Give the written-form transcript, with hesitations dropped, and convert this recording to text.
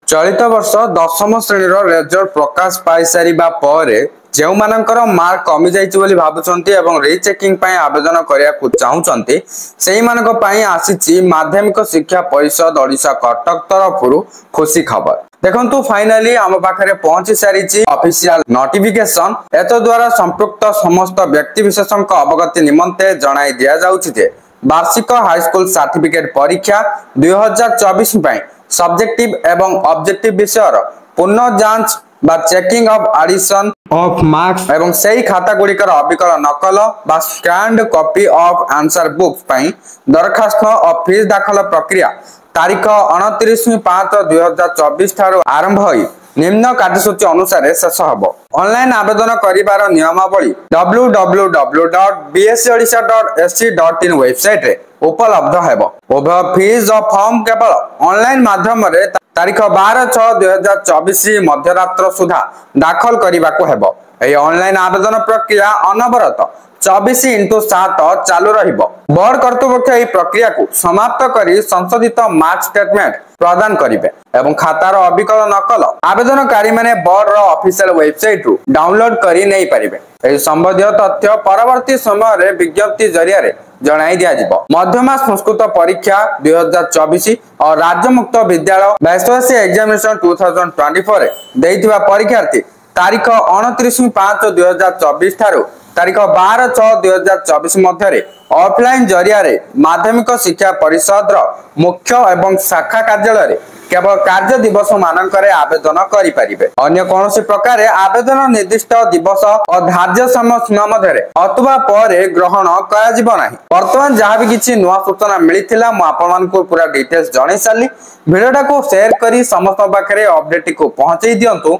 चलित वर्ष दशम श्रेणी रेजल्ट प्रकाश पाई सारिबा परे जो मानकर मार्क कमी जाइछि बोली भाबुचंती एवं रीचेकिंग पय आवेदन करिया को चाहुचंती सेही मानक पय आसीछि माध्यमिक शिक्षा परिषद ओडिशा कटक तरफरु खुशी खबर। देखंतु फाइनली आम पाखरे पहुंची सारिछि ऑफिशियल नोटिफिकेशन। एतो द्वारा संपृक्त समस्त व्यक्ति विशेषक अवगति निमंते जणाई दिया जाउछि जे वार्षिक हाई स्कूल सर्टिफिकेट परीक्षा 2024 पय सब्जेक्टिव एवं ऑब्जेक्टिव विषय पुनः जांच बा checking of addition of marks एवं सही खाता गुड़िकर अबिकल नकल बा scanned copy of answer books पई दरखास्त और फीस दाखल प्रक्रिया तारीख 29/5/2024 ठारो आरंभ होई निम्न कार्यसूची अनुसार शेष हबो। ऑनलाइन आवेदन करिवार नियमावली www.bscodisha.sc.in वेबसाइट रे उपलब्ध हेबो। उभय फीस और फॉर्म केवल ऑनलाइन माध्यम रे तारीख 12/6/2024 मध्यरात्र सुधा दाखल करिबाको हेबो। एही ऑनलाइन आवेदन प्रक्रिया अनवरत 24x7 चालू रहिबो। बोर्ड कर्तृपक्ष एही प्रक्रिया को समाप्त करी संशोधित मार्क स्टेटमेंट प्रदान करिवे एवं खातार अबिकल नकल आवेदनकारी माने बोर्ड रो ऑफिशियल वेबसाइट रु डाउनलोड करी नै परिबे। एही संबंधित तथ्य परवर्ती समय रे विज्ञप्ति जरिया रे जणाई दिया जिवो। मध्यमा संस्कृत परीक्षा 2024 और राज्य मुक्त विद्यालय बैचलर्स एग्जामिनेशन 2024 रे देइथिबा परीक्षार्थी तारीख 29/5/2024 ठारो तारीख 12/6/2024 मध्य ऑफलाइन जरिया रे माध्यमिक शिक्षा परिषद मुख्य एवं शाखा कार्यालय केवल कार्य दिवस मानकरे आवेदन करि परिबे। अन्य कोनोसी प्रकार आवेदन निर्दिष्ट दिवस और धार्य समय सीमा मध्य अथवा परे ग्रहण करा जिवो नाही। वर्तमान जहाँ भी किछि नुआ सूचना मिलिथिला म आपन मानकु पूरा डिटेल्स जणाई साली। वीडियोटा को शेयर करी समस्त पाखरे अपडेट को पहुंचाई दियंतु।